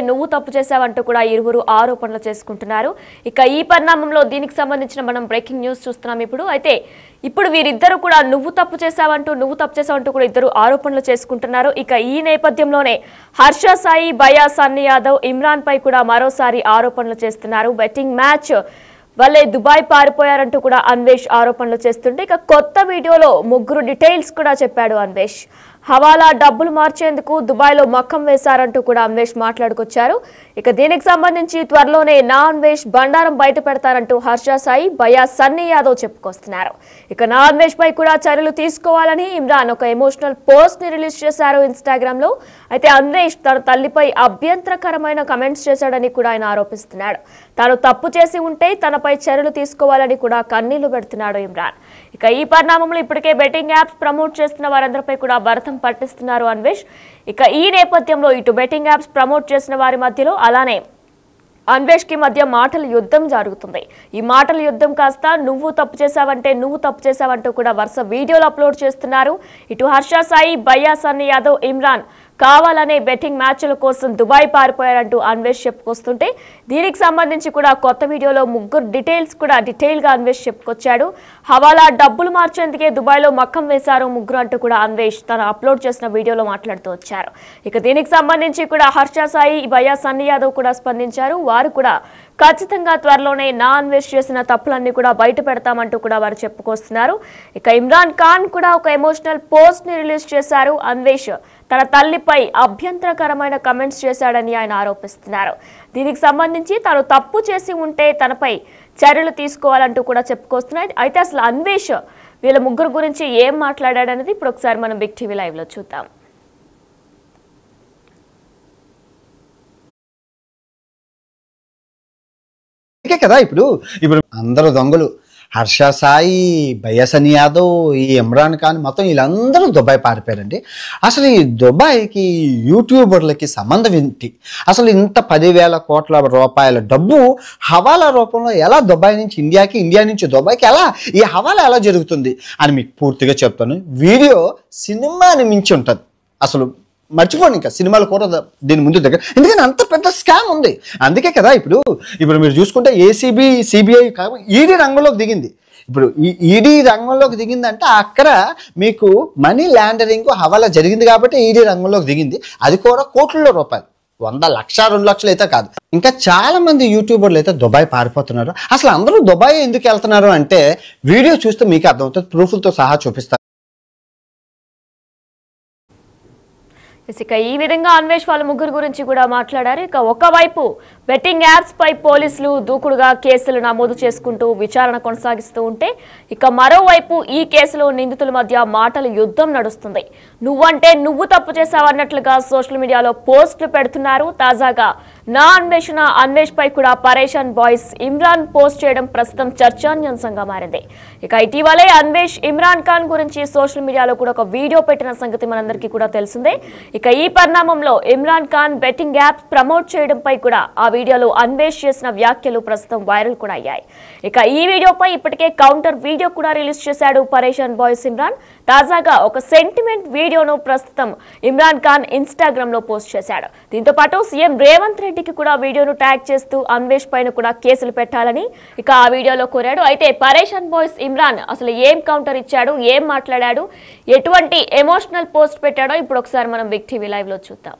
నువ్వు తప్పు చేశావంటూ కూడా ఇరువురు ఆరోపణలు చేసుకుంటున్నారు. ఇక ఈ పరిణామంలో దీనికి సంబంధించిన మనం బ్రేకింగ్ న్యూస్ చూస్తున్నాం ఇప్పుడు వీరిద్దరూ కూడా నువ్వు తప్పు చేశావంటూ కూడా ఇద్దరు ఆరోపణలు చేసుకుంటున్నారు. ఇక ఈ నేపథ్యంలోనే హర్ష సాయి, భయ్యా సన్నీ యాదవ్ ఇమ్రాన్ పై కూడా మరోసారి ఆరోపణలు చేస్తున్నారు. బెట్టింగ్ మ్యాచ్ వల్లే దుబాయ్ పారిపోయారంటూ కూడా అన్వేష్ ఆరోపణలు చేస్తుంటే ఇక కొత్త వీడియోలో ముగ్గురు డీటెయిల్స్ కూడా చెప్పాడు అన్వేష్. హవాలా డబ్బులు మార్చేందుకు దుబాయ్లో మక్కం వేశారంటూ కూడా అన్వేష్ మాట్లాడుకొచ్చారు. ఇక దీనికి సంబంధించి త్వరలోనే నా అన్వేష్ బండారం బయట పెడతారంటూ హర్ష సాయి, భయ్యా సన్నీ యాదవ్ చెప్పుకొస్తున్నారు. ఇక నా అన్వేష్ పై కూడా చర్యలు తీసుకోవాలని ఇమ్రాన్ ఒక ఎమోషనల్ పోస్ట్ ని రిలీజ్ చేశారు ఇన్స్టాగ్రామ్ లో. అయితే అన్వేష్ తన తల్లిపై అభ్యంతరకరమైన కమెంట్స్ చేశాడని కూడా ఆయన ఆరోపిస్తున్నాడు. తాను తప్పు చేసి ఉంటే తనపై చర్యలు తీసుకోవాలని కూడా కన్నీళ్లు పెడుతున్నాడు ఇమ్రాన్. ఇక ఈ పరిణామంలో ఇప్పటికే బెట్టింగ్ యాప్స్ ప్రమోట్ చేస్తున్న వారందరిపై కూడా భరతం పట్టిస్తున్నారు అన్వేష్. ఇక ఈ నేపథ్యంలో ఇటు బెట్టింగ్ యాప్స్ ప్రమోట్ చేసిన వారి మధ్యలో అలానే అన్వేష్ కి మధ్య మాటల యుద్ధం జరుగుతుంది. ఈ మాటల యుద్ధం కాస్త నువ్వు తప్పు చేశావంటూ కూడా వరుస వీడియోలు అప్లోడ్ చేస్తున్నారు. ఇటు హర్ష సాయి, భయ్యా సన్నీ యాదవ్ ఇమ్రాన్ కావాలనే బెట్టింగ్ మ్యాచ్ల కోసం దుబాయ్ పారిపోయారంటూ అన్వేష్ చెప్పుకొస్తుంటే దీనికి సంబంధించి కూడా కొత్త వీడియోలో ముగ్గురు డీటెయిల్స్ కూడా డీటెయిల్ గా అన్వేష్ చెప్పుకొచ్చాడు. హవాలా డబ్బులు మార్చేందుకే దుబాయ్లో మక్కం వేశారు ముగ్గురు అంటూ కూడా అన్వేష్ తన అప్లోడ్ చేసిన వీడియోలో మాట్లాడుతూ వచ్చారు. ఇక దీనికి సంబంధించి కూడా హర్ష సాయి, భయ్యా సన్నీ యాదవ్ కూడా స్పందించారు. వారు కూడా ఖచ్చితంగా త్వరలోనే నా అన్వేష్ చేసిన తప్పులన్నీ కూడా బయట పెడతామంటూ కూడా వారు చెప్పుకొస్తున్నారు. ఇక ఇమ్రాన్ ఖాన్ కూడా ఒక ఎమోషనల్ పోస్ట్ ని రిలీజ్ చేశారు. అన్వేష్ తన తల్లిపై అభ్యంతరకరమైన కమెంట్స్ చేశాడని ఆయన ఆరోపిస్తున్నారు. దీనికి సంబంధించి తాను తప్పు చేసి ఉంటే తనపై చర్యలు తీసుకోవాలంటూ కూడా చెప్పుకొస్తున్నారు. అయితే అసలు అన్వేష్ వీళ్ళ ముగ్గురు గురించి ఏం మాట్లాడాడనేది ఇప్పుడు ఒకసారి మనం బిగ్ టీవీ లైవ్ లో చూద్దాం. కదా ఇప్పుడు అందరూ దొంగలు. హర్ష సాయి, భయ్యా సన్నీ యాదవ్, ఈ ఇమ్రాన్ ఖాన్ మొత్తం వీళ్ళందరూ దుబాయ్ పారిపోయారండి. అసలు ఈ దుబాయ్కి యూట్యూబర్లకి సంబంధం ఏంటి? అసలు ఇంత 10,000 కోట్ల రూపాయల డబ్బు హవాలా రూపంలో ఎలా దుబాయ్ నుంచి ఇండియాకి, ఇండియా నుంచి దుబాయ్కి ఈ హవాలా ఎలా జరుగుతుంది అని మీకు పూర్తిగా చెప్తాను. వీడియో సినిమాని మించి ఉంటుంది. అసలు మర్చిపోండి, ఇంకా సినిమాలు కూడా దీని ముందు దగ్గర, ఎందుకంటే అంత పెద్ద స్కామ్ ఉంది. అందుకే కదా ఇప్పుడు మీరు చూసుకుంటే ఏసీబీ, సిబిఐ ఈడీ రంగంలోకి దిగింది. ఇప్పుడు ఈ ఈడీ రంగంలోకి దిగిందంటే అక్కడ మీకు మనీ లాండరింగ్ హవాలా జరిగింది కాబట్టి ఈడీ రంగంలోకి దిగింది. అది కూడా కోట్ల రూపాయలు, 100 లక్ష 2 లక్షలు అయితే కాదు. ఇంకా చాలా మంది యూట్యూబర్లు అయితే దుబాయ్ పారిపోతున్నారు. అసలు అందరూ దుబాయ్ ఎందుకు వెళ్తున్నారు అంటే వీడియో చూస్తే మీకు అర్థమవుతుంది, ప్రూఫ్లతో సహా చూపిస్తారు. ఇక ఈ విధంగా అన్వేష్ వాళ్ళ ముగ్గురు గురించి కూడా మాట్లాడారు. ఇక ఒకవైపు బెట్టింగ్ యాప్స్ పై పోలీసులు దూకుడుగా కేసులు నమోదు చేసుకుంటూ విచారణ కొనసాగిస్తూ ఉంటే ఇక మరోవైపు ఈ కేసులో నిందితుల మధ్య మాటల యుద్ధం నడుస్తుంది. నువ్వంటే నువ్వు తప్పు చేశావన్నట్లుగా సోషల్ మీడియాలో పోస్టులు పెడుతున్నారు. తాజాగా నా అన్వేష్ పై కూడా పరేషాన్ బాయ్స్ ఇమ్రాన్ పోస్ట్ చేయడం ప్రస్తుతం చర్చాన్యాంశంగా మారింది. ఇక ఇటీవలే అన్వేష్ ఇమ్రాన్ ఖాన్ గురించి సోషల్ మీడియాలో కూడా ఒక వీడియో పెట్టిన సంగతి మనందరికీ కూడా తెలిసిందే. ఇక ఈ పరిణామంలో Imran Khan betting apps promote చేయడంపై కూడా ఆ వీడియోలో అన్వేష్ చేసిన వ్యాఖ్యలు ప్రస్తుతం వైరల్ కూడా అయ్యాయి. ఇక ఈ వీడియోపై ఇప్పటికే కౌంటర్ వీడియో కూడా రిలీజ్ చేశాడు పరేషాన్ బాయ్స్ ఇమ్రాన్. తాజాగా ఒక సెంటిమెంట్ వీడియోను ప్రస్తుతం ఇమ్రాన్ ఖాన్ ఇన్స్టాగ్రామ్ లో పోస్ట్ చేశాడు. దీంతో పాటు సీఎం రేవంత్ రెడ్డికి కూడా వీడియోను ట్యాగ్ చేస్తూ అన్వేష్ పైన కూడా కేసులు పెట్టాలని ఇక ఆ వీడియోలో కోరాడు. అయితే పరేషాన్ బాయ్స్ ఇమ్రాన్ అసలు ఏం కౌంటర్ ఇచ్చాడు, ఏం మాట్లాడాడు, ఎటువంటి ఎమోషనల్ పోస్ట్ పెట్టాడో ఇప్పుడు ఒకసారి మనం బిగ్ టీవీ లైవ్ లో చూద్దాం.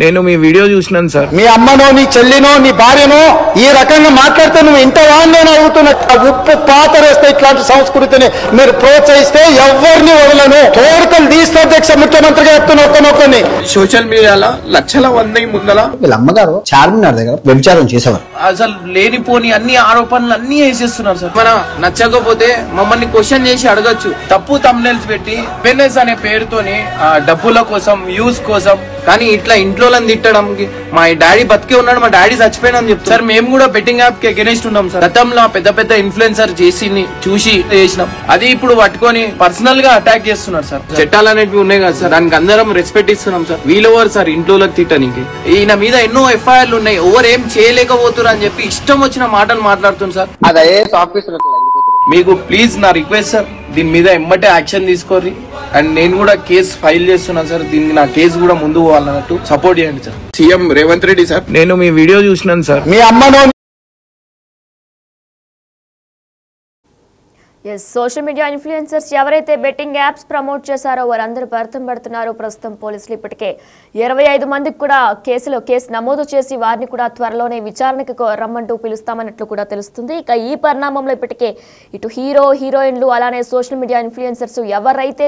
నేను మీ వీడియో చూసినాను సార్. మీ అమ్మనో, నీ చెల్లినో, నీ భార్యనో ఈ రకంగా మాట్లాడితే నువ్వు ఇంత వాడిని అవుతున్నా. ఉప్పు పాతరేస్తే ఇట్లాంటి సంస్కృతిని మీరు ప్రోత్సహిస్తే ఎవరిని వదలను. కోరికలు తీస్తే అధ్యక్ష ముఖ్యమంత్రిగా చెప్తున్న ఒక్కనొక్కని సోషల్ మీడియాలో లక్షల మంది ముందల వీళ్ళ అమ్మగారు చార్మినార్ దగ్గర వ్యభిచారం చేసేవారు. అసలు లేనిపోని అన్ని ఆరోపణలు అన్ని వేసేస్తున్నారు సార్. మనం నచ్చకపోతే మమ్మల్ని క్వశ్చన్ చేసి అడగచ్చు. తప్పు థంబ్నెయిల్స్ పెట్టి ఫెర్నెస్ అనే పేరుతోని డబ్బుల కోసం, వ్యూస్ కోసం, కానీ ఇట్లా ఇంట్లో తిట్టడానికి మా డాడీ బతికే ఉన్నాడు, మా డాడీ చచ్చిపోయినా చెప్తారు సార్. మేము కూడా బెట్టింగ్ యాప్ కి అగెనిస్ట్ ఉన్నాం సార్. గతంలో పెద్ద పెద్ద ఇన్ఫ్లుయెన్సర్ చూసి చేసినాం. అది ఇప్పుడు పట్టుకొని పర్సనల్ గా అటాక్ చేస్తున్నారు సార్. చట్టాలు అనేవి ఉన్నాయి కదా సార్, దానికి అందరం రెస్పెక్ట్ ఇస్తున్నాం సార్. వీళ్ళెవరు సార్ ఇంట్లోకి తిట్టడానికి? ఈయన మీద ఎన్నో ఎఫ్ఐఆర్లు ఉన్నాయి, ఎవరు ఏం చేయలేకపోతున్నారు అని చెప్పి ఇష్టం వచ్చిన మాటలు మాట్లాడుతున్నారు సార్. అది ఐఏఎస్ ఆఫీసర్ మీకు ప్లీజ్ నా రిక్వెస్ట్ సార్, దీని మీద ఎమ్మటే యాక్షన్ తీసుకోర్రి. అండ్ నేను కూడా కేసు ఫైల్ చేస్తున్నాను సార్. దీనికి నా కేసు కూడా ముందు పోవాలన్నట్టు సపోర్ట్ చేయండి sir. CM Revanth Reddy sir, నేను మీ వీడియో చూసినాను సార్. మీ అమ్మనో సోషల్ మీడియా ఇన్ఫ్లుయెన్సర్స్ ఎవరైతే బెట్టింగ్ యాప్స్ ప్రమోట్ చేశారో వారందరూ భర్తం పడుతున్నారు. ప్రస్తుతం పోలీసులు ఇప్పటికే 25 మందికి కూడా కేసు నమోదు చేసి వారిని కూడా త్వరలోనే విచారణకు రమ్మంటూ పిలుస్తామన్నట్లు కూడా తెలుస్తుంది. ఇక ఈ పరిణామంలో ఇప్పటికే ఇటు హీరోయిన్లు అలానే సోషల్ మీడియా ఇన్ఫ్లుయెన్సర్స్ ఎవరైతే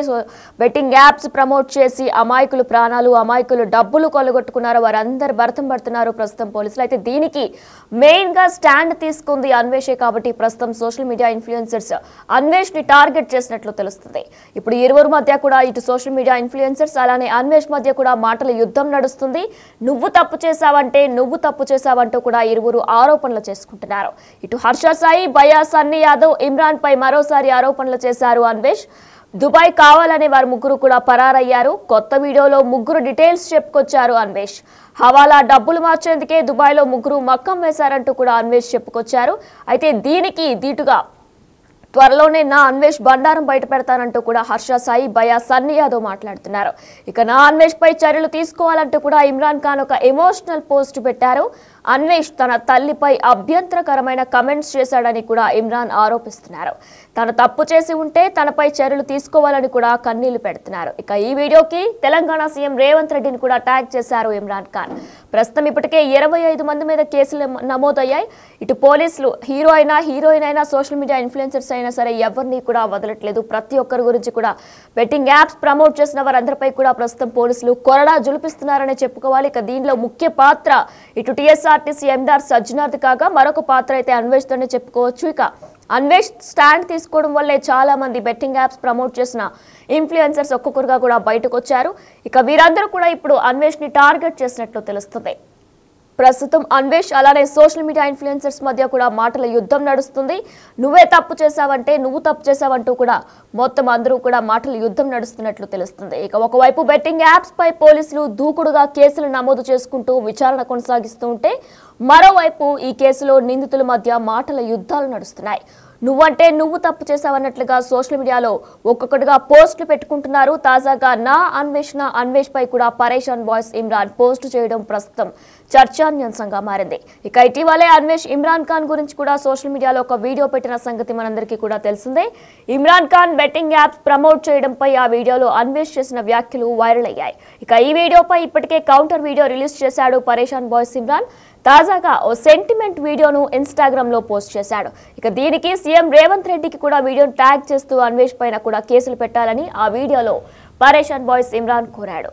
బెట్టింగ్ యాప్స్ ప్రమోట్ చేసి అమాయకులు ప్రాణాలు అమాయకులు డబ్బులు కొల్లగొట్టుకున్నారో వారందరూ భర్తం పడుతున్నారు ప్రస్తుతం పోలీసులు. అయితే దీనికి మెయిన్ గా స్టాండ్ తీసుకుంది అన్వేషే కాబట్టి ప్రస్తుతం సోషల్ మీడియా ఇన్ఫ్లుయెన్సర్స్ అన్వేష్ ని టార్గెట్ చేసినట్లు తెలుస్తుంది. ఇప్పుడు ఇరువురు మధ్య కూడా ఇటు సోషల్ మీడియా ఇన్ఫ్లుయెన్సర్స్ అలానే అన్వేష్ మధ్య కూడా మాటల యుద్ధం నడుస్తుంది. నువ్వు తప్పు చేశావంటూ కూడా ఇరువురు ఆరోపణలు చేసుకుంటున్నారు. ఇటు హర్ష సాయి, భయ్యా సన్నీ యాదవ్, ఇమ్రాన్ పై మరోసారి ఆరోపణలు చేశారు అన్వేష్. దుబాయ్ కావాలనే వారు ముగ్గురు కూడా పరారయ్యారు. కొత్త వీడియోలో ముగ్గురు డీటెయిల్స్ చెప్పుకొచ్చారు అన్వేష్. హవాలా డబ్బులు మార్చేందుకే దుబాయ్లో ముగ్గురు మక్కం వేశారంటూ కూడా అన్వేష్ చెప్పుకొచ్చారు. అయితే దీనికి దీటుగా త్వరలోనే నా అన్వేష్ బండారం బయట పెడతానంటూ కూడా హర్ష సాయి, భయ్యా సన్నీ యాదవ్ మాట్లాడుతున్నారు. ఇక నా అన్వేష్ పై చర్యలు తీసుకోవాలంటూ కూడా ఇమ్రాన్ ఖాన్ ఒక ఎమోషనల్ పోస్ట్ పెట్టారు. అన్వేష్ తన తల్లిపై అభ్యంతరకరమైన కమెంట్స్ చేశాడని కూడా ఇమ్రాన్ ఆరోపిస్తున్నారు. తను తప్పు చేసి ఉంటే తనపై చర్యలు తీసుకోవాలని కూడా కన్నీళ్లు పెడుతున్నారు. ఇక ఈ వీడియోకి తెలంగాణ సీఎం రేవంత్ రెడ్డిని కూడా ట్యాగ్ చేశారు ఇమ్రాన్ ఖాన్. ప్రస్తుతం ఇప్పటికే 25 మంది మీద కేసులు నమోదయ్యాయి. ఇటు పోలీసులు హీరోయిన్ అయినా సోషల్ మీడియా ఇన్ఫ్లుయెన్సర్స్ అయినా సరే ఎవరిని కూడా వదలట్లేదు. ప్రతి ఒక్కరి గురించి కూడా బెట్టింగ్ యాప్స్ ప్రమోట్ చేసిన వారందరిపై కూడా ప్రస్తుతం పోలీసులు కొరడా జులిపిస్తున్నారని చెప్పుకోవాలి. ఇక దీనిలో ముఖ్య పాత్ర ఇటు టీఎస్ఆర్టీసీ ఎందార్ సజ్జనాథ్ కాగా మరొక పాత్ర అయితే అన్వేష్ తోనే చెప్పుకోవచ్చు. ఇక అన్వేష్ స్టాండ్ తీసుకోవడం వల్లే చాలా మంది బెట్టింగ్ యాప్స్ ప్రమోట్ చేసిన ఇన్ఫ్లుయెన్సర్స్ ఒక్కొక్కరుగా కూడా బయటకు వచ్చారు. ఇక వీరందరూ కూడా ఇప్పుడు అన్వేష్ ని టార్గెట్ చేసినట్లు తెలుస్తుంది. ప్రస్తుతం అన్వేష్ అలానే సోషల్ మీడియా ఇన్ఫ్లుయెన్సర్స్ మధ్య కూడా మాటల యుద్ధం నడుస్తుంది. నువ్వు తప్పు చేశావంటూ కూడా మొత్తం అందరూ కూడా మాటల యుద్ధం నడుస్తున్నట్లు తెలుస్తుంది. ఇక ఒకవైపు బెట్టింగ్ యాప్స్ పై పోలీసులు దూకుడుగా కేసులు నమోదు చేసుకుంటూ విచారణ కొనసాగిస్తూ ఉంటే మరోవైపు ఈ కేసులో నిందితుల మధ్య మాటల యుద్ధాలు నడుస్తున్నాయి. నువ్వు తప్పు చేశావన్నట్లుగా సోషల్ మీడియాలో ఒక్కొక్కటిగా పోస్టులు పెట్టుకుంటున్నారు. తాజాగా నా అన్వేష్ పై కూడా పరేషాన్ బాయ్స్ ఇమ్రాన్ పోస్టు చేయడం ప్రస్తుతం చర్చాన్యాంశంగా మారింది. ఇక ఇటీవలే అన్వేష్ ఇమ్రాన్ ఖాన్ గురించి కూడా సోషల్ మీడియాలో ఒక వీడియో పెట్టిన సంగతి మనందరికీ కూడా తెలిసిందే. Imran Khan betting apps promote చేయడంపై ఆ వీడియోలో అన్వేష్ చేసిన వ్యాఖ్యలు వైరల్ అయ్యాయి. ఇక ఈ వీడియోపై ఇప్పటికే కౌంటర్ వీడియో రిలీజ్ చేశాడు పరేషాన్ బాయ్స్ ఇమ్రాన్. తాజాగా ఓ సెంటిమెంట్ వీడియోను ఇన్స్టాగ్రామ్ లో పోస్ట్ చేశాడు. ఇక దీనికి సీఎం రేవంత్ రెడ్డికి కూడా వీడియోను ట్యాగ్ చేస్తూ అన్వేష్ పైన కూడా కేసులు పెట్టాలని ఆ వీడియోలో పరేషాన్ బాయ్స్ ఇమ్రాన్ కోరాడు.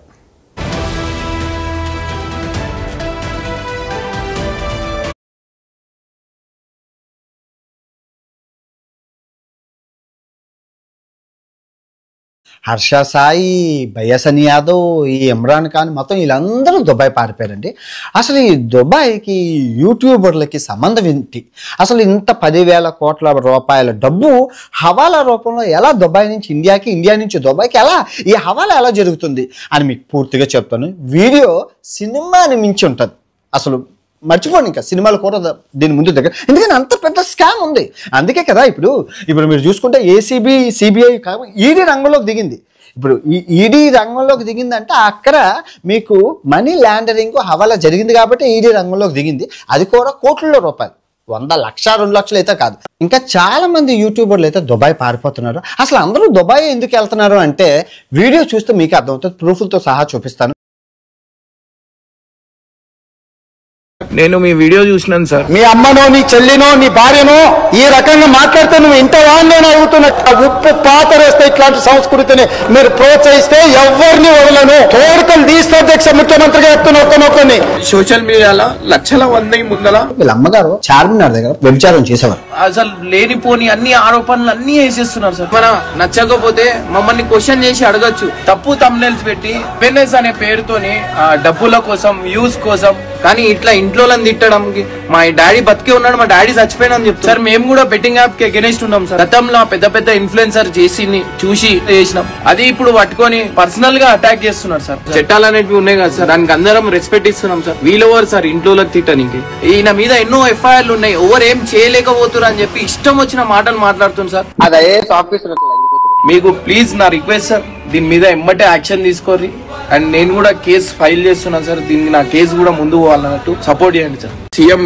హర్ష సాయి, భయ్యా సన్నీ యాదవ్, ఈ ఇమ్రాన్ ఖాన్ మొత్తం వీళ్ళందరూ దుబాయ్ పారిపోయారండి. అసలు ఈ దుబాయ్కి యూట్యూబర్లకి సంబంధం ఏంటి? అసలు ఇంత 10,000 కోట్ల రూపాయల డబ్బు హవాలా రూపంలో ఎలా దుబాయ్ నుంచి ఇండియాకి, ఇండియా నుంచి దుబాయ్కి ఎలా ఈ హవాలా ఎలా జరుగుతుంది అని మీకు పూర్తిగా చెప్తాను. వీడియో సినిమాని మించి ఉంటుంది. అసలు మర్చిపోండి, ఇంకా సినిమాలు కూడా దీని ముందు దగ్గర, ఎందుకంటే అంత పెద్ద స్కామ్ ఉంది. అందుకే కదా ఇప్పుడు మీరు చూసుకుంటే ఏసీబీ, సిబిఐ ఈడీ రంగంలోకి దిగింది. ఇప్పుడు ఈ ఈడీ రంగంలోకి దిగిందంటే అక్కడ మీకు మనీ లాండరింగ్ హవాలా జరిగింది కాబట్టి ఈడీ రంగంలోకి దిగింది. అది కూడా కోట్లలో రూపాయలు, 100 లక్ష 2 లక్షలు అయితే కాదు. ఇంకా చాలా మంది యూట్యూబర్లు అయితే దుబాయ్ పారిపోతున్నారు. అసలు అందరూ దుబాయ్ ఎందుకు వెళ్తున్నారు అంటే వీడియో చూస్తే మీకు అర్థమవుతుంది. ప్రూఫ్లతో సహా చూపిస్తాను. నేను మీ వీడియో చూసినాను సార్. మీ అమ్మనో, నీ చెల్లినో, నీ భార్యనో ఈ రకంగా మాట్లాడితే నువ్వు ఇంటవా అని నేను అడుగుతున్నా. ఉప్పు పాతరేస్తే ఇట్లాంటి సంస్కృతిని మీరు ప్రోత్సహిస్తే ఎవరిని వదలను. తోడుకలు తీస్తే అధ్యక్ష ముఖ్యమంత్రిగా చెప్తున్నా ఒక్కనొక్కని. సోషల్ మీడియాలో లక్షల మంది ముందల వీళ్ళ అమ్మగారు చార్మినార్ దగ్గర వ్యభిచారం చేసేవారు. అసలు లేనిపోని అన్ని ఆరోపణలు అన్ని వేసేస్తున్నారు సార్. మనం నచ్చకపోతే మమ్మల్ని క్వశ్చన్ చేసి అడగచ్చు. తప్పు తమ్నెల్స్ పెట్టి ఫిట్నెస్ అనే పేరుతోని డబ్బుల కోసం, వ్యూస్ కోసం, కానీ ఇట్లా ఇంట్లో ఇంట్లో తిట్టడానికి మా డాడీ బతికే ఉన్నాడు, మా డాడీ చచ్చిపోయినా చెప్తారు సార్. మేము కూడా బెట్టింగ్ యాప్ కి అగెనిస్ట్ ఉన్నాం సార్. గతంలో పెద్ద పెద్ద ఇన్ఫ్లుయెన్సర్ చూసి చేసినాం. అది ఇప్పుడు పట్టుకొని పర్సనల్ గా అటాక్ చేస్తున్నారు సార్. చట్టాలు అనేవి ఉన్నాయి కదా సార్, దానికి అందరం రెస్పెక్ట్ ఇస్తున్నాం సార్. వీళ్ళెవరు సార్ ఇంట్లో తిట్టడానికి? ఈయన మీద ఎన్నో ఎఫ్ఐఆర్లు ఉన్నాయి, ఎవరు ఏం చేయలేకపోతున్నారు అని చెప్పి ఇష్టం వచ్చిన మాటలు మాట్లాడుతుంది సార్. మీకు ప్లీజ్ నా రిక్వెస్ట్ సార్, దీని మీద ఎమ్మటే యాక్షన్ తీసుకోర్రి. అండ్ నేను కూడా కేసు ఫైల్ చేస్తున్నాను సార్. దీనికి నా కేసు కూడా ముందు పోవాలన్నట్టు సపోర్ట్ చేయండి సార్. సీఎం